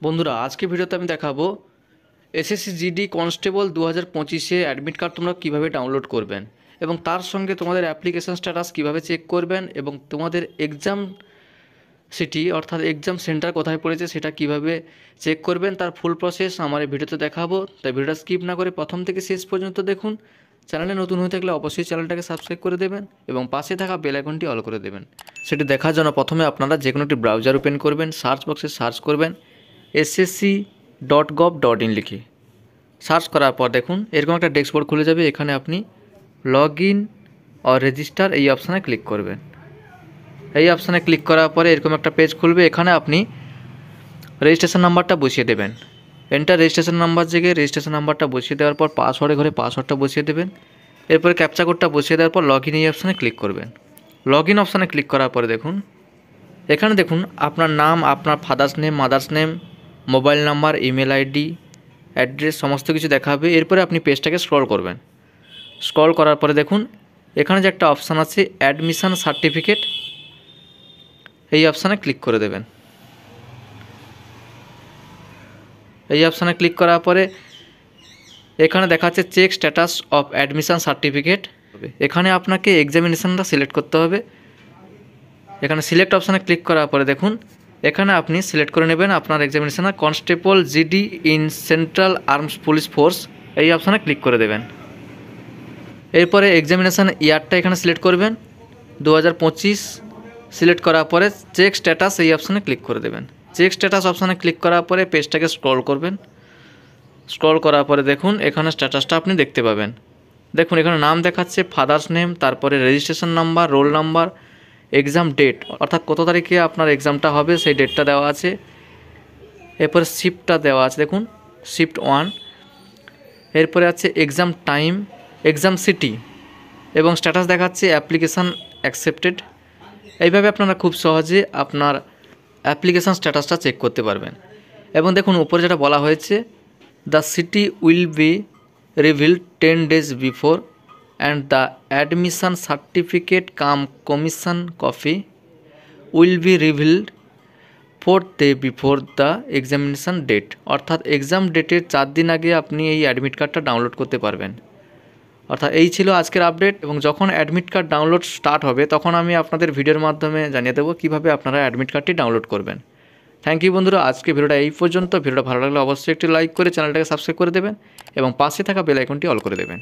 বন্ধুরা আজকে ভিডিওতে আমি দেখাবো এসএসসি জিডি কনস্টেবল 2025-এ অ্যাডমিট কার্ড তোমরা কীভাবে ডাউনলোড করবেন এবং তার সঙ্গে তোমাদের অ্যাপ্লিকেশন স্ট্যাটাস কীভাবে চেক করবেন এবং তোমাদের এক্সাম সিটি অর্থাৎ এক্সাম সেন্টার কোথায় পড়েছে সেটা কীভাবে চেক করবেন তার ফুল প্রসেস আমার এই ভিডিওতে দেখাবো। তাই ভিডিওটা স্কিপ না করে প্রথম থেকে শেষ পর্যন্ত দেখুন। চ্যানেলে নতুন হয়ে থাকলে অবশ্যই চ্যানেলটাকে সাবস্ক্রাইব করে দেবেন এবং পাশে থাকা বেল আইকনটি অল করে দেবেন। সেটি দেখার জন্য প্রথমে আপনারা যে কোনো একটি ব্রাউজার ওপেন করবেন, সার্চ বক্সে সার্চ করবেন ssc.gov.in লিখে। সার্চ করার পর দেখুন এরকম একটা ডেস্কবোর্ড খুলে যাবে। এখানে আপনি লগ ইন অর রেজিস্টার এই অপশানে ক্লিক করবেন। এই অপশানে ক্লিক করার পরে এরকম একটা পেজ খুলবে। এখানে আপনি রেজিস্ট্রেশন নাম্বারটা বসিয়ে দেবেন। এন্টার রেজিস্ট্রেশন নাম্বার জায়গায় রেজিস্ট্রেশন নাম্বারটা বসিয়ে দেওয়ার পর পাসওয়ার্ডের ঘরে পাসওয়ার্ডটা বসিয়ে দেবেন। এরপরে ক্যাপচা কোডটা বসিয়ে দেওয়ার পর লগ ইন এই অপশানে ক্লিক করবেন। লগ ইন অপশানে ক্লিক করার পরে দেখুন এখানে দেখুন আপনার নাম, আপনার father's name, mother's name, mobile number, email ID, address সমস্ত কিছু দেখাবে। এরপরে আপনি পেজটাকে স্ক্রল করবেন। স্ক্রল করার পরে দেখুন এখানে যে একটা অপশান আছে অ্যাডমিশন সার্টিফিকেট, এই অপশানে ক্লিক করে দেবেন। এই অপশানে ক্লিক করার পরে এখানে দেখাচ্ছে check status of admission certificate. এখানে আপনাকে এক্সামিনেশনটা সিলেক্ট করতে হবে। এখানে সিলেক্ট অপশানে ক্লিক করার পরে দেখুন এখানে আপনি সিলেক্ট করে নেবেন আপনার examination constable GD in central arms police force, এই অপশানে ক্লিক করে দেবেন। এরপরে এক্সামিনেশান ইয়ারটা এখানে সিলেক্ট করবেন 2025। সিলেক্ট করার পরে চেক স্ট্যাটাস এই অপশানে ক্লিক করে দেবেন। চেক স্ট্যাটাস অপশানে ক্লিক করার পরে পেজটাকে স্ক্রল করবেন। স্ক্রল করার পরে দেখুন এখানে স্ট্যাটাসটা আপনি দেখতে পাবেন। দেখুন এখানে নাম দেখাচ্ছে, ফাদার্স নেম, তারপরে registration number, roll number, exam date অর্থাৎ কত তারিখে আপনার এক্সামটা হবে সেই ডেটটা দেওয়া আছে। এরপরে শিফটটা দেওয়া আছে, দেখুন শিফট 1। এরপরে আছে এক্সাম টাইম, এক্সাম সিটি এবং স্ট্যাটাস দেখাচ্ছে অ্যাপ্লিকেশান অ্যাকসেপ্টেড। এইভাবে আপনারা খুব সহজে আপনার অ্যাপ্লিকেশান স্ট্যাটাসটা চেক করতে পারবেন। এবং দেখুন উপরে যেটা বলা হয়েছে the city will be revealed 10 days before and the admission certificate cum commission copy will be revealed 4th day before the examination date। অর্থাৎ এক্সাম ডেটের 4 দিন আগে আপনি এই অ্যাডমিট কার্ডটা ডাউনলোড করতে পারবেন। অর্থাৎ এই ছিল আজকের আপডেট এবং যখন অ্যাডমিট কার্ড ডাউনলোড স্টার্ট হবে তখন আমি আপনাদের ভিডিওর মাধ্যমে জানিয়ে দেবো কীভাবে আপনারা অ্যাডমিট কার্ডটি ডাউনলোড করবেন। থ্যাংক ইউ বন্ধুরা, আজকে ভিডিওটা এই পর্যন্ত। ভিডিওটা ভালো লাগলে অবশ্যই একটি লাইক করে চ্যানেলটাকে সাবস্ক্রাইব করে দেবেন এবং পাশে থাকা বেল আইকনটি অল করে দেবেন।